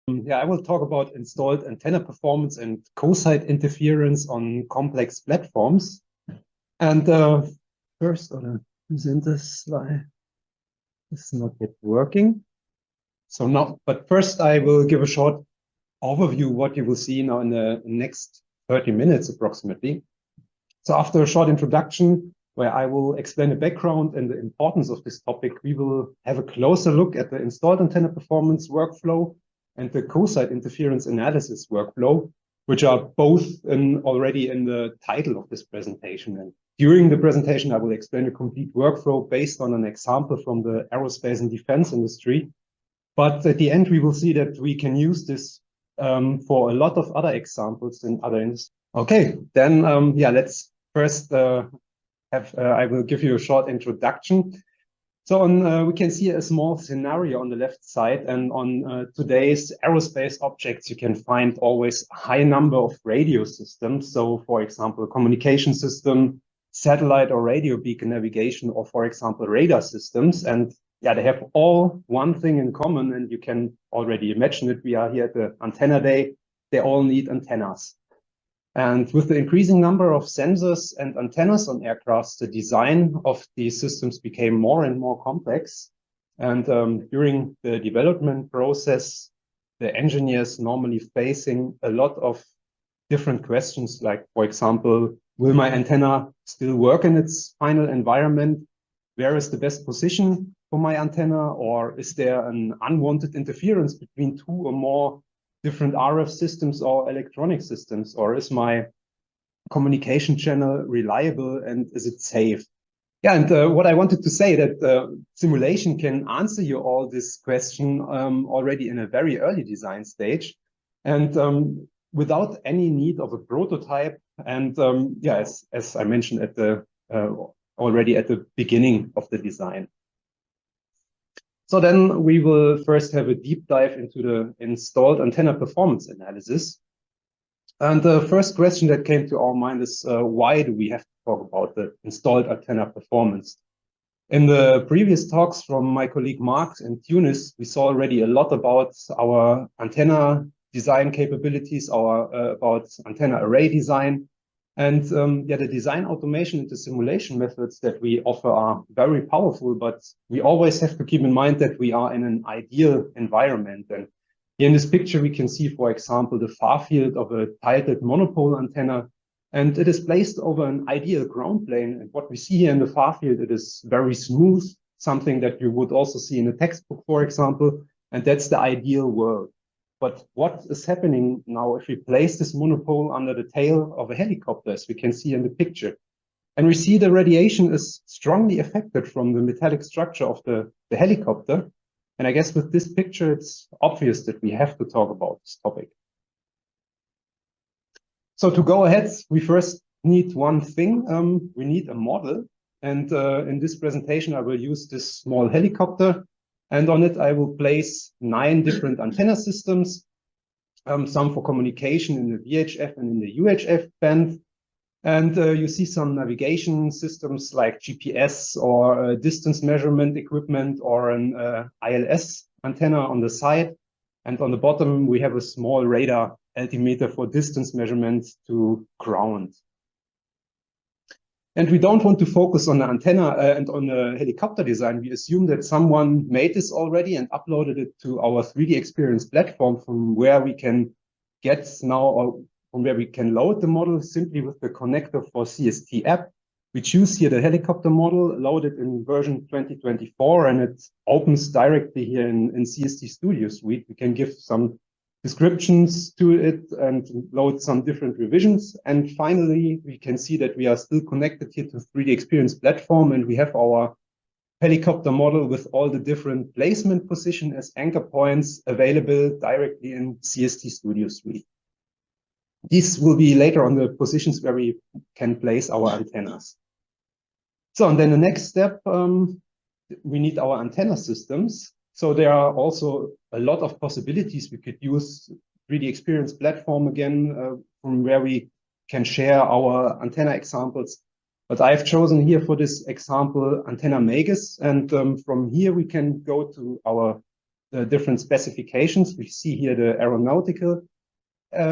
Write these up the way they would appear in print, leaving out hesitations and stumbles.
Yeah, I will talk about installed antenna performance and co-site interference on complex platforms. And first, on a presenter slide, it's not yet working. So now, but first I will give a short overview what you will see now in the next 30 minutes approximately. So after a short introduction, where I will explain the background and the importance of this topic, we will have a closer look at the installed antenna performance workflow and the co-site interference analysis workflow, which are both already in the title of this presentation. And during the presentation, I will explain a complete workflow based on an example from the aerospace and defense industry. But at the end, we will see that we can use this for a lot of other examples in other industries. Okay, then yeah, let's first I will give you a short introduction. So we can see a small scenario on the left side, and on today's aerospace objects, you can find always a high number of radio systems. So for example, a communication system, satellite or radio beacon navigation, or for example, radar systems. And yeah, they have all one thing in common, and you can already imagine it. We are here at the antenna day. They all need antennas. And with the increasing number of sensors and antennas on aircrafts, the design of these systems became more and more complex. And during the development process, the engineers normally facing a lot of different questions, like, for example, will my antenna still work in its final environment? Where is the best position for my antenna? Or is there an unwanted interference between two or more different RF systems or electronic systems? Or is my communication channel reliable and is it safe? Yeah, and what I wanted to say that simulation can answer you all this question already in a very early design stage, and without any need of a prototype. And yeah, as I mentioned at the already at the beginning of the design. So then we will first have a deep dive into the installed antenna performance analysis. And the first question that came to our mind is, why do we have to talk about the installed antenna performance? In the previous talks from my colleague Mark and Tunis, we saw already a lot about our antenna design capabilities, about antenna array design. And yeah, the design automation and the simulation methods that we offer are very powerful, but we always have to keep in mind that we are in an ideal environment. And here in this picture, we can see, for example, the far field of a tilted monopole antenna, and it is placed over an ideal ground plane. And what we see here in the far field, it is very smooth, something that you would also see in a textbook, for example, and that's the ideal world. But what is happening now if we place this monopole under the tail of a helicopter, as we can see in the picture? And we see the radiation is strongly affected from the metallic structure of the helicopter. And I guess with this picture, it's obvious that we have to talk about this topic. So to go ahead, we first need one thing. We need a model. And in this presentation, I will use this small helicopter. And on it, I will place 9 different antenna systems, some for communication in the VHF and in the UHF band. And you see some navigation systems like GPS or distance measurement equipment or an ILS antenna on the side. And on the bottom, we have a small radar altimeter for distance measurements to ground. And we don't want to focus on the antenna and on the helicopter design. We assume that someone made this already and uploaded it to our 3D Experience platform, from where we can get now, or from where we can load the model simply with the connector for CST app. We choose here the helicopter model, load it in version 2024, and it opens directly here in CST Studio Suite. We can give some descriptions to it and load some different revisions. And finally, we can see that we are still connected here to 3D Experience platform, and we have our helicopter model with all the different placement position as anchor points available directly in CST Studio Suite. These will be later on the positions where we can place our antennas. So, and then the next step, we need our antenna systems. So there are also a lot of possibilities. We could use 3D Experience platform again, from where we can share our antenna examples. But I've chosen here for this example antenna Magus, and from here we can go to our the different specifications. We see here the aeronautical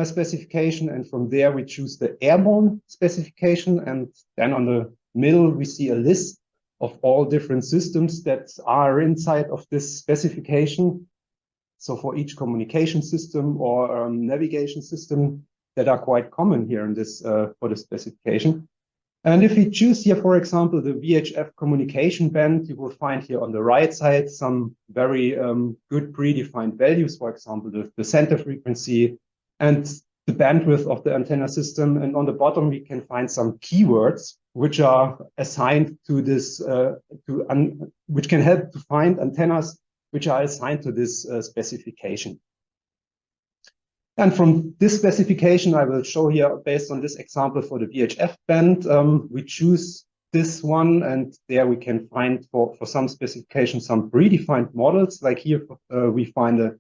specification, and from there we choose the airborne specification, and then on the middle we see a list of all different systems that are inside of this specification. So for each communication system or navigation system that are quite common here in this for the specification. And if we choose here, for example, the VHF communication band, you will find here on the right side some very good predefined values, for example, the center frequency and the bandwidth of the antenna system. And on the bottom, we can find some keywords which are assigned to this, which can help to find antennas which are assigned to this specification. And from this specification, I will show here, based on this example for the VHF band, we choose this one, and there we can find for some specifications some predefined models. Like here, we find a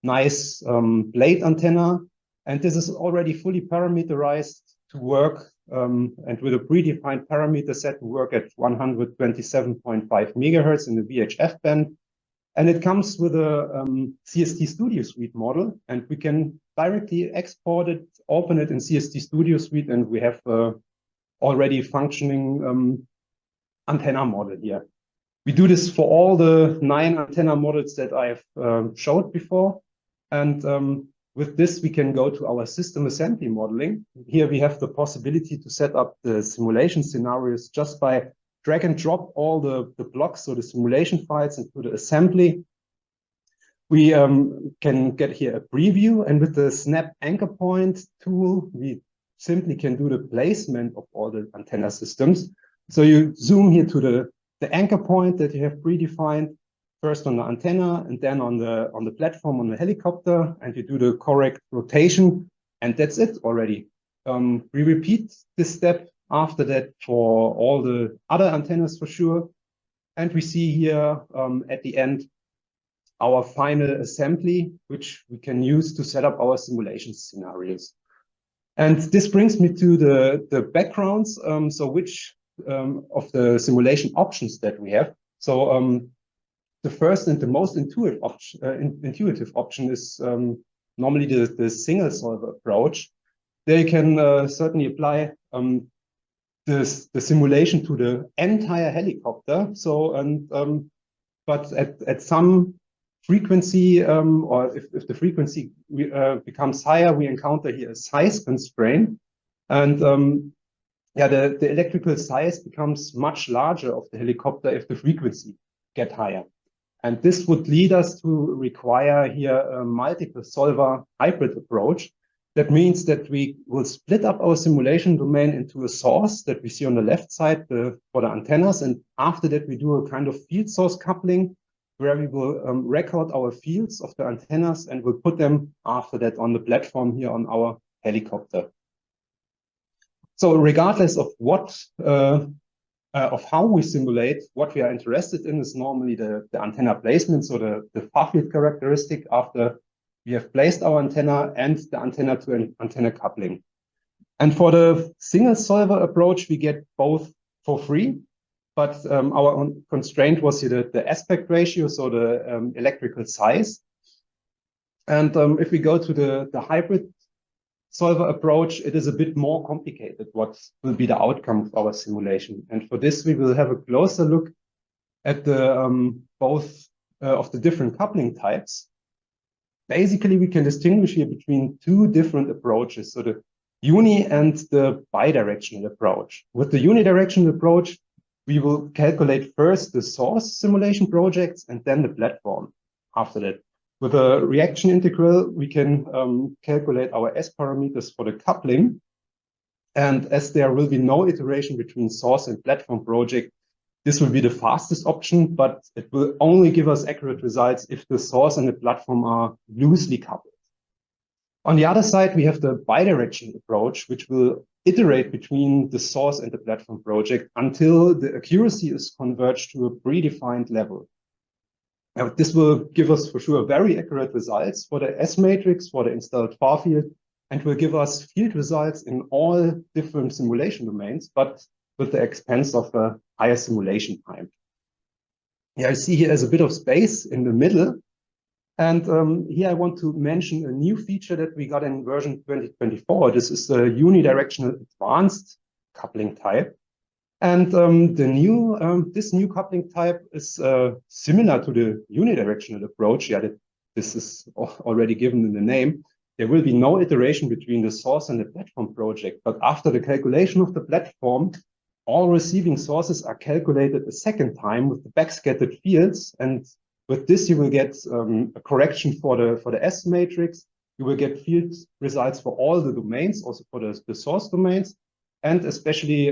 nice blade antenna, and this is already fully parameterized to work, and with a predefined parameter set to work at 127.5 megahertz in the VHF band. And it comes with a CST Studio Suite model, and we can directly export it, open it in CST Studio Suite, and we have already functioning antenna model here. We do this for all the 9 antenna models that I've showed before. And with this, we can go to our system assembly modeling. Here we have the possibility to set up the simulation scenarios just by drag and drop all the blocks, so the simulation files, into the assembly. We can get here a preview, and with the snap anchor point tool, we simply can do the placement of all the antenna systems. So you zoom here to the anchor point that you have predefined, first on the antenna and then on the platform on the helicopter, and you do the correct rotation, and that's it already. We repeat this step after that for all the other antennas for sure. And we see here at the end our final assembly, which we can use to set up our simulation scenarios. And this brings me to the backgrounds. So which of the simulation options that we have. So the first and the most intuitive option is normally the single solver approach. There you can certainly apply the simulation to the entire helicopter. So, but at some frequency, or if the frequency becomes higher, we encounter here a size constraint. And yeah, the electrical size becomes much larger of the helicopter if the frequency get higher. And this would lead us to require here a multiple solver hybrid approach. That means that we will split up our simulation domain into a source that we see on the left side for the antennas. And after that, we do a kind of field source coupling where we will record our fields of the antennas and we'll put them after that on the platform here on our helicopter. So regardless of what, of how we simulate, what we are interested in is normally the antenna placement, so the far field characteristic after we have placed our antenna and the antenna to antenna coupling. And for the single solver approach, we get both for free, but our constraint was here the aspect ratio, so the electrical size. And if we go to the hybrid solver approach, it is a bit more complicated what will be the outcome of our simulation. And for this, we will have a closer look at the both of the different coupling types. Basically, we can distinguish here between 2 different approaches, so the uni and the bidirectional approach. With the unidirectional approach, we will calculate first the source simulation projects and then the platform after that. With a reaction integral, we can calculate our S parameters for the coupling. And as there will be no iteration between source and platform project, this will be the fastest option, but it will only give us accurate results if the source and the platform are loosely coupled. On the other side, we have the bidirectional approach, which will iterate between the source and the platform project until the accuracy is converged to a predefined level. Now, this will give us for sure very accurate results for the S matrix, for the installed far field, and will give us field results in all different simulation domains, but with the expense of a higher simulation time. Yeah, I see here as a bit of space in the middle. And here I want to mention a new feature that we got in version 2024. This is the unidirectional advanced coupling type. And this new coupling type is similar to the unidirectional approach. Yeah, this is already given in the name. There will be no iteration between the source and the platform project, but after the calculation of the platform, all receiving sources are calculated a second time with the backscattered fields. And with this, you will get a correction for the S matrix. You will get field results for all the domains, also for the source domains, and especially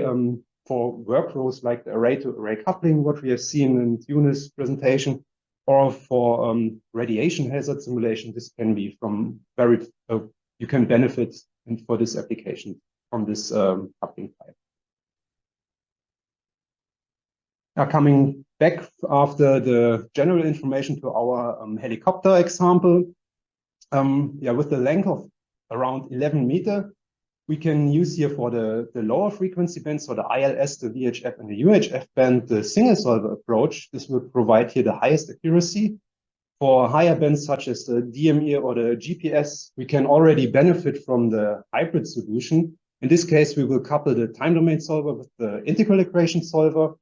for workflows like the array-to-array coupling, what we have seen in Yunis' presentation, or for radiation hazard simulation. This can be from you can benefit for this application from this coupling type. Now, coming back after the general information to our helicopter example, with the length of around 11 meters, we can use here for the lower frequency bands, so the ILS, the VHF, and the UHF band, the single solver approach. This will provide here the highest accuracy. For higher bands such as the DME or the GPS, we can already benefit from the hybrid solution. In this case, we will couple the time domain solver with the integral equation solver.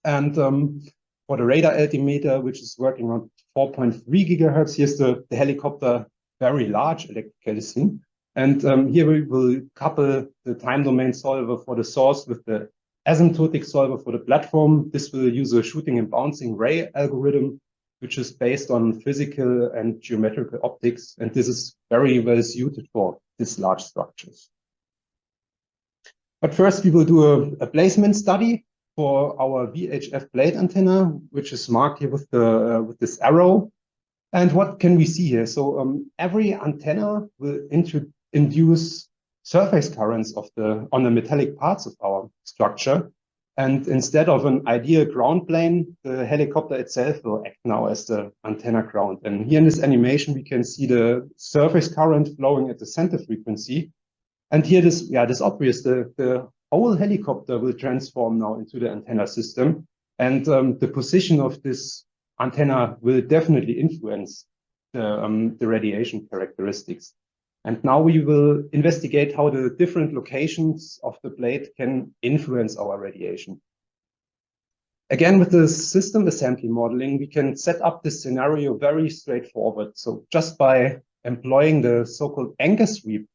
And for the radar altimeter, which is working on 4.3 gigahertz, here's the helicopter very large electrical scene. And here we will couple the time domain solver for the source with the asymptotic solver for the platform. This will use a shooting and bouncing ray algorithm, which is based on physical and geometrical optics. And this is very well suited for these large structures. But first, we will do a placement study for our VHF blade antenna, which is marked here with this arrow. And what can we see here? So every antenna will induce surface currents on the metallic parts of our structure. And instead of an ideal ground plane, the helicopter itself will act now as the antenna ground. And here in this animation, we can see the surface current flowing at the center frequency. And here this obvious, the whole helicopter will transform now into the antenna system. And the position of this antenna will definitely influence the radiation characteristics. And now we will investigate how the different locations of the blade can influence our radiation. Again, with the system assembly modeling, we can set up this scenario very straightforward. So just by employing the so-called anchor sweep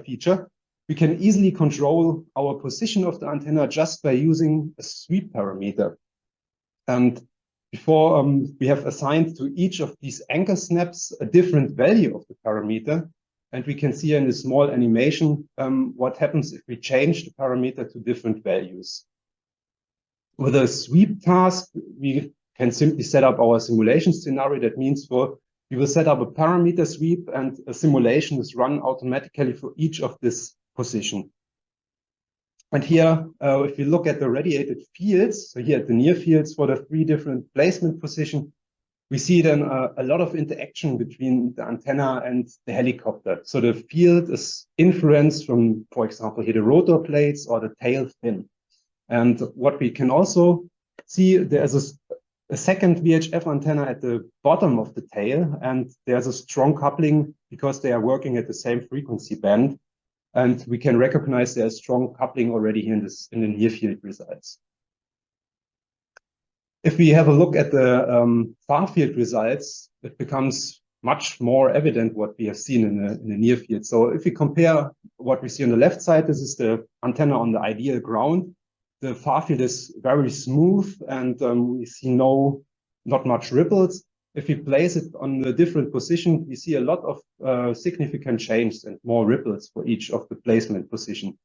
feature, we can easily control our position of the antenna just by using a sweep parameter. And before we have assigned to each of these anchor snaps a different value of the parameter. And we can see in a small animation what happens if we change the parameter to different values. With a sweep task, we can simply set up our simulation scenario. That means we will set up a parameter sweep, and a simulation is run automatically for each of this position. And here, if we look at the radiated fields, so here at the near fields for the 3 different placement positions, we see then a lot of interaction between the antenna and the helicopter. So the field is influenced from, for example, here the rotor plates or the tail fin. And what we can also see, there's a second VHF antenna at the bottom of the tail, and there's a strong coupling because they are working at the same frequency band. And we can recognize there's strong coupling already here in the near field results. If we have a look at the far field results, it becomes much more evident what we have seen in the near field. So if we compare what we see on the left side, this is the antenna on the ideal ground. The far field is very smooth, and we see not much ripples. If we place it on a different position, we see a lot of significant change and more ripples for each of the placement position.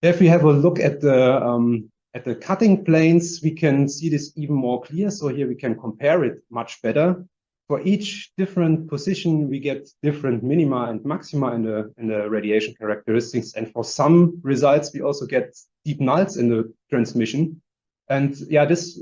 If we have a look at the cutting planes, we can see this even more clear. So here we can compare it much better. For each different position, we get different minima and maxima in the radiation characteristics. And for some results, we also get deep nulls in the transmission. And yeah, these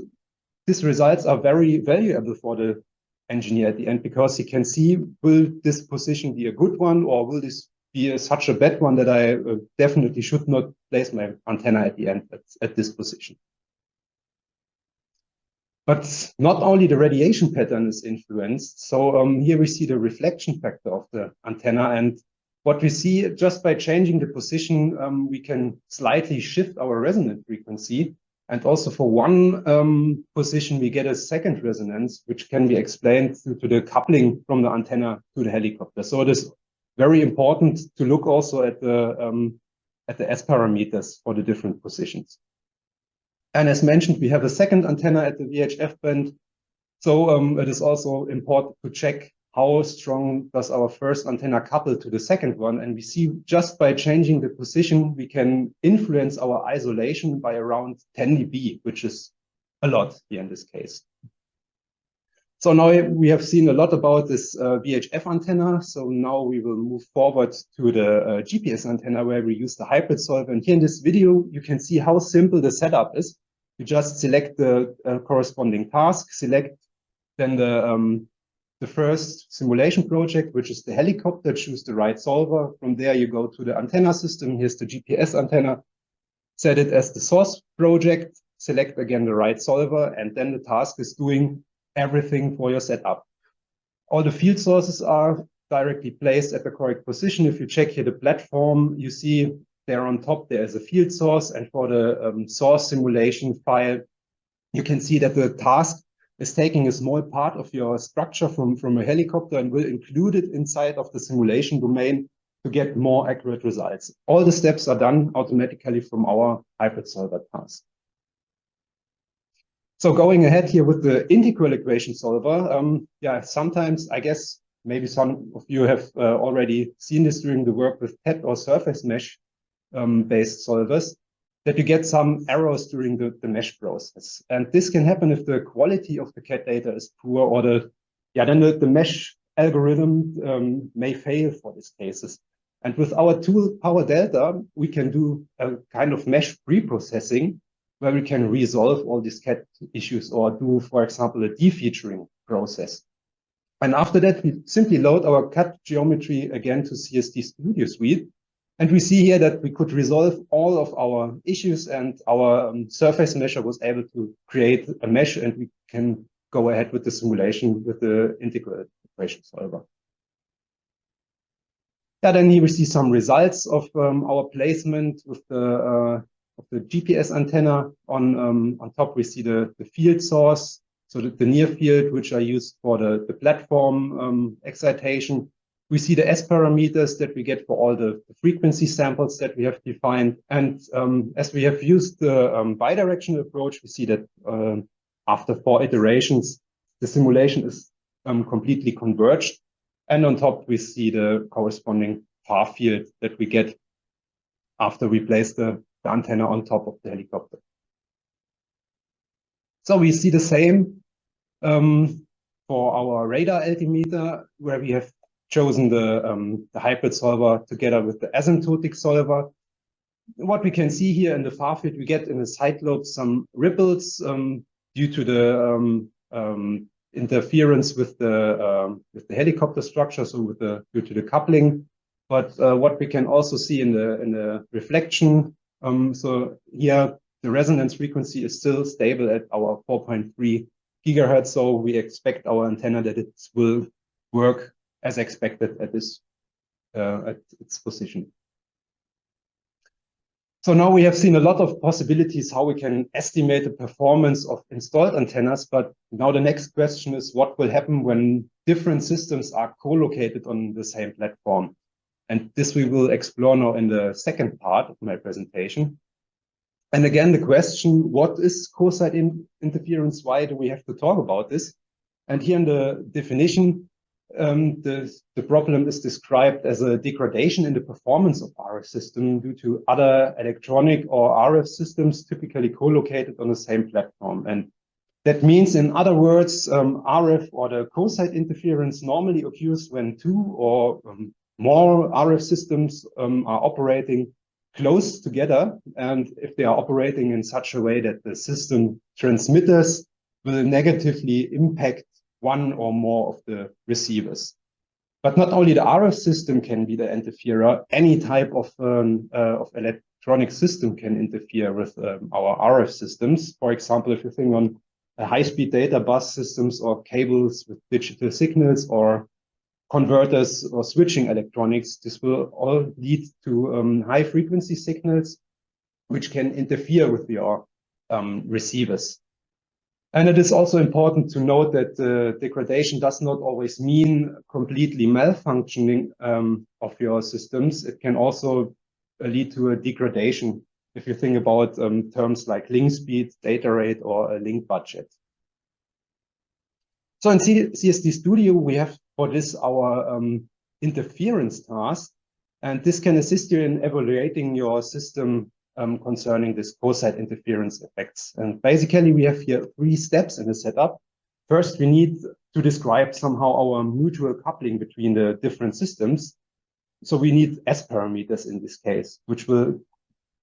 results are very valuable for the engineer at the end, because he can see, will this position be a good one, or will this be such a bad one that I definitely should not place my antenna at the end at this position. But not only the radiation pattern is influenced. So here we see the reflection factor of the antenna. And what we see, just by changing the position, we can slightly shift our resonant frequency. And also for one position, we get a second resonance, which can be explained due to the coupling from the antenna to the helicopter. So it is very important to look also at the S parameters for the different positions. And as mentioned, we have a second antenna at the VHF band. So it is also important to check how strong does our first antenna couple to the second one. And we see just by changing the position, we can influence our isolation by around 10 dB, which is a lot here in this case. So now we have seen a lot about this VHF antenna. So now we will move forward to the GPS antenna, where we use the hybrid solver. And here in this video, you can see how simple the setup is. You just select the corresponding task, select then the first simulation project, which is the helicopter, choose the right solver. From there, you go to the antenna system. Here's the GPS antenna. Set it as the source project, select again the right solver, and then the task is doing everything for your setup. All the field sources are directly placed at the correct position. If you check here the platform, you see there on top, there is a field source. And for the source simulation file, you can see that the task is taking a small part of your structure from a helicopter and will include it inside of the simulation domain to get more accurate results. All the steps are done automatically from our hybrid solver task. So going ahead here with the integral equation solver, sometimes I guess maybe some of you have already seen this during the work with TED or surface mesh based solvers, that you get some errors during the mesh process. And this can happen if the quality of the CAD data is poor, or then the mesh algorithm may fail for these cases. And with our tool Power Delta, we can do a kind of mesh pre-processing where we can resolve all these CAD issues or do, for example, a defeaturing process. And after that, we simply load our CAD geometry again to CSD Studio Suite. And we see here that we could resolve all of our issues, and our surface mesher was able to create a mesh, and we can go ahead with the simulation with the integral equation solver. Yeah, then here we see some results of our placement with the GPS antenna. On top, we see the field source, so the near field, which are used for the platform excitation. We see the S parameters that we get for all the frequency samples that we have defined. And as we have used the bidirectional approach, we see that after 4 iterations, the simulation is completely converged. And on top, we see the corresponding far field that we get after we place the antenna on top of the helicopter. So we see the same for our radar altimeter, where we have chosen the hybrid solver together with the asymptotic solver. What we can see here in the far field, we get in the side lobe some ripples due to the interference with the helicopter structure, so due to the coupling. But what we can also see in the reflection, so here the resonance frequency is still stable at our 4.3 gigahertz. So we expect our antenna that it will work as expected at its position. So now we have seen a lot of possibilities how we can estimate the performance of installed antennas, but now the next question is what will happen when different systems are co-located on the same platform? And this we will explore now in the second part of my presentation. And again, the question, what is co-site interference? Why do we have to talk about this? And here in the definition, the problem is described as a degradation in the performance of RF system due to other electronic or RF systems typically co-located on the same platform. And that means, in other words, RF or the co-site interference normally occurs when 2 or more RF systems are operating close together, and if they are operating in such a way that the system transmitters will negatively impact one or more of the receivers. But not only the RF system can be the interferer, any type of electronic system can interfere with our RF systems. For example, if you think on high-speed data bus systems or cables with digital signals or converters or switching electronics. This will all lead to high-frequency signals, which can interfere with your receivers. And it is also important to note that degradation does not always mean completely malfunctioning of your systems. It can also lead to a degradation if you think about terms like link speed, data rate, or a link budget. So in CSD Studio, we have for this our interference task, and this can assist you in evaluating your system concerning this co-site interference effects. And basically, we have here 3 steps in the setup. First, we need to describe somehow our mutual coupling between the different systems. So we need S parameters in this case, which will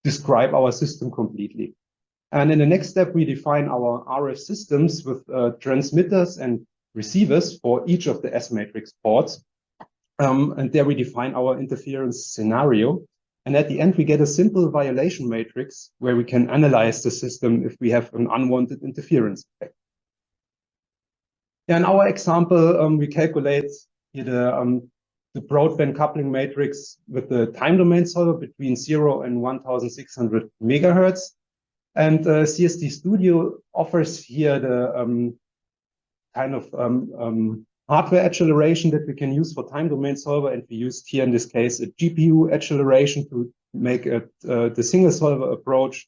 describe our system completely. And in the next step, we define our RF systems with transmitters and receivers for each of the S matrix ports. And there we define our interference scenario. And at the end, we get a simple violation matrix where we can analyze the system if we have an unwanted interference effect. Yeah, in our example, we calculate here the broadband coupling matrix with the time domain solver between 0 and 1600 megahertz. And CSD Studio offers here the kind of hardware acceleration that we can use for time domain solver, and we used here in this case a GPU acceleration to make the single solver approach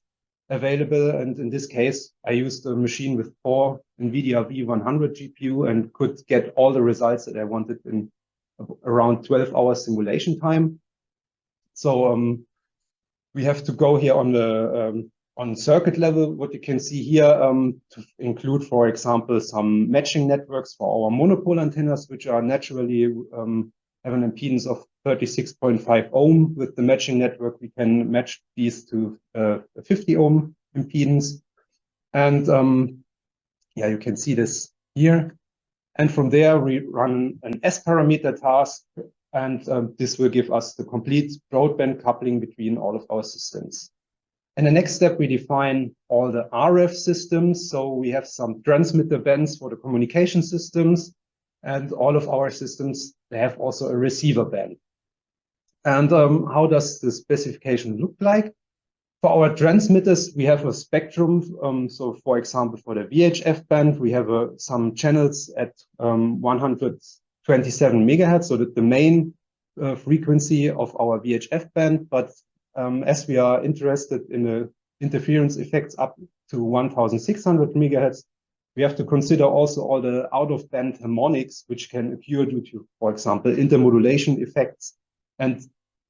available. And in this case, I used a machine with 4 NVIDIA V100 GPU and could get all the results that I wanted in around 12 hours simulation time. So we have to go here on the on circuit level. What you can see here to include, for example, some matching networks for our monopole antennas, which are naturally have an impedance of 36.5 ohm. With the matching network, we can match these to a 50 ohm impedance. And yeah, you can see this here. And from there, we run an S parameter task, and this will give us the complete broadband coupling between all of our systems. In the next step, we define all the RF systems. So we have some transmitter bands for the communication systems, and all of our systems, they have also a receiver band. And how does the specification look like? For our transmitters, we have a spectrum. So for example, for the VHF band, we have some channels at 127 megahertz, so that the main frequency of our VHF band. But as we are interested in the interference effects up to 1600 megahertz, we have to consider also all the out-of-band harmonics, which can occur due to, for example, intermodulation effects. And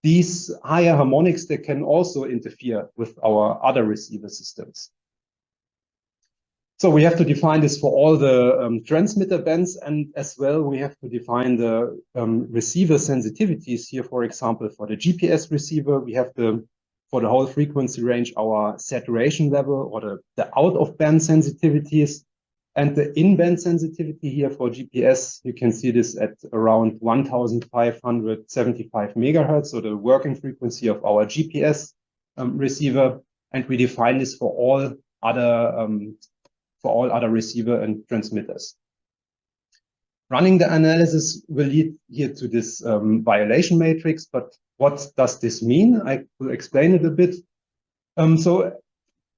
these higher harmonics, they can also interfere with our other receiver systems. So we have to define this for all the transmitter bands, and as well, we have to define the receiver sensitivities here. For example, for the GPS receiver, we have for the whole frequency range, our saturation level or the out-of-band sensitivities. And the in-band sensitivity here for GPS, you can see this at around 1575 megahertz, so the working frequency of our GPS receiver. And we define this for all other receiver and transmitters. Running the analysis will lead here to this violation matrix, but what does this mean? I will explain it a bit. So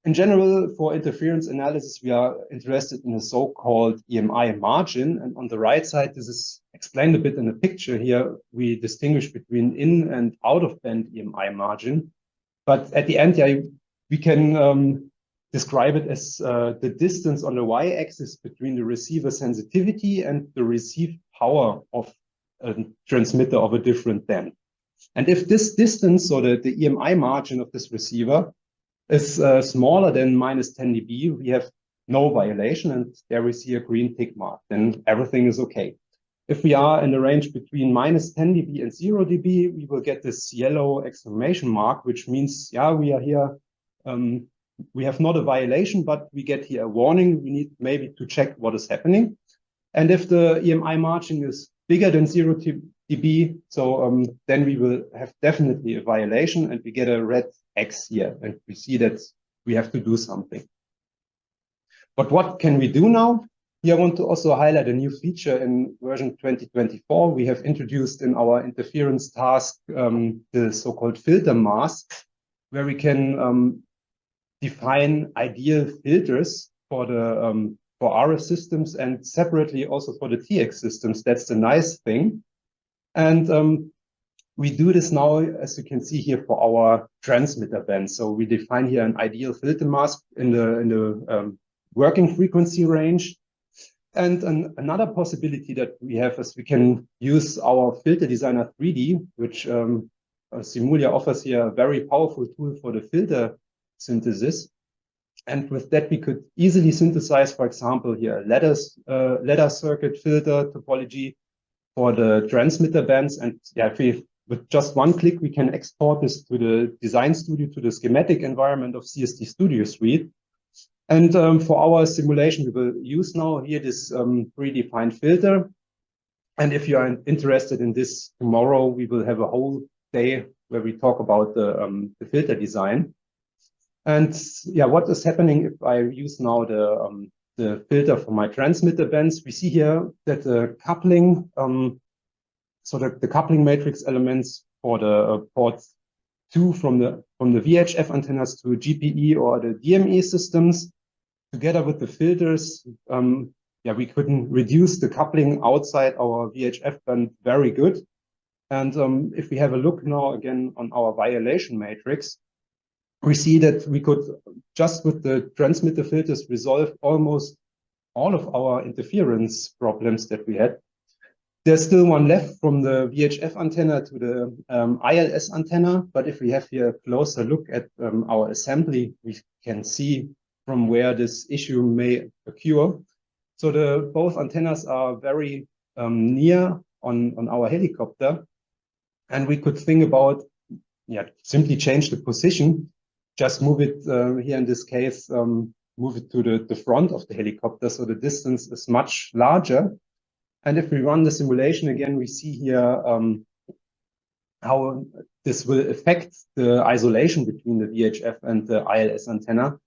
in general, for interference analysis, we are interested in a so-called EMI margin. And on the right side, this is explained a bit in the picture here. We distinguish between in and out-of-band EMI margin. But at the end, yeah, we can describe it as the distance on the y-axis between the receiver sensitivity and the received power of a transmitter of a different band. And if this distance, so the EMI margin of this receiver, is smaller than -10 dB, we have no violation, and there we see a green tick mark, then everything is okay. If we are in the range between -10 dB and 0 dB, we will get this yellow exclamation mark, which means, yeah, we are here, we have not a violation, but we get here a warning. We need maybe to check what is happening. And if the EMI margin is bigger than 0 dB, so then we will have definitely a violation, and we get a red X here, and we see that we have to do something. But what can we do now? Here I want to also highlight a new feature in version 2024. We have introduced in our interference task the so-called filter mask, where we can define ideal filters for the for RF systems and separately also for the TX systems. That's the nice thing. And we do this now, as you can see here, for our transmitter band. So we define here an ideal filter mask in the working frequency range. And another possibility that we have is we can use our filter designer 3D, which SIMULIA offers here a very powerful tool for the filter synthesis. And with that, we could easily synthesize, for example, here ladder circuit filter topology for the transmitter bands. And yeah, with just one click, we can export this to the design studio, to the schematic environment of CST Studio Suite. And for our simulation, we will use now here this predefined filter. And if you are interested in this tomorrow, we will have a whole day where we talk about the filter design. And yeah, what is happening if I use now the filter for my transmitter bands? We see here that the coupling, so that the coupling matrix elements for the port 2 from the VHF antennas to GPE or the DME systems, together with the filters, yeah, we couldn't reduce the coupling outside our VHF band very good. And if we have a look now again on our violation matrix, we see that we could, just with the transmitter filters, resolve almost all of our interference problems that we had. There's still one left from the VHF antenna to the ILS antenna, but if we have here a closer look at our assembly, we can see from where this issue may occur. So both antennas are very near on our helicopter, and we could think about, yeah, simply change the position. Just move it here in this case, move it to the front of the helicopter, so the distance is much larger. And if we run the simulation again, we see here how this will affect the isolation between the VHF and the ILS antenna.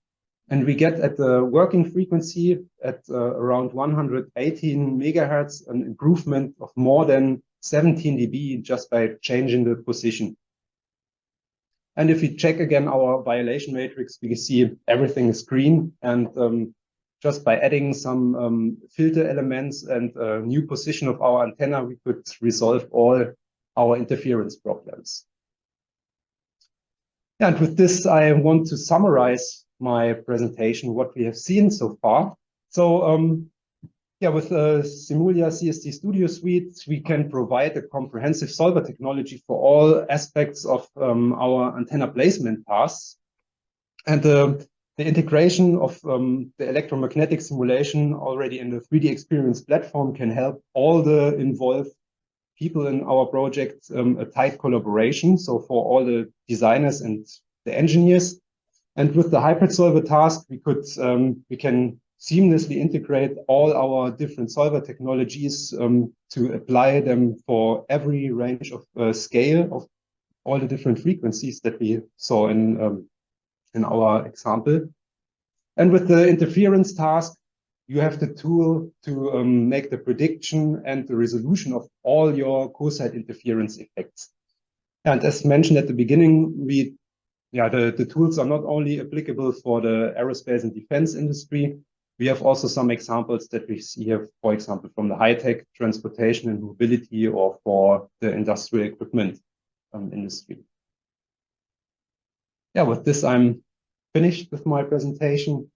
And we get at the working frequency at around 118 megahertz an improvement of more than 17 dB just by changing the position. And if we check again our violation matrix, we can see everything is green. And just by adding some filter elements and a new position of our antenna, we could resolve all our interference problems. And with this, I want to summarize my presentation, what we have seen so far. So yeah, with SIMULIA CST Studio Suite, we can provide a comprehensive solver technology for all aspects of our antenna placement tasks. And the integration of the electromagnetic simulation already in the 3D Experience platform can help all the involved people in our project a tight collaboration. So for all the designers and the engineers. And with the hybrid solver task, we can seamlessly integrate all our different solver technologies to apply them for every range of scale of all the different frequencies that we saw in our example. And with the interference task, you have the tool to make the prediction and the resolution of all your co-site interference effects. And as mentioned at the beginning, the tools are not only applicable for the aerospace and defense industry. We have also some examples that we see here, for example, from the high-tech transportation and mobility or for the industrial equipment industry. Yeah, with this, I'm finished with my presentation.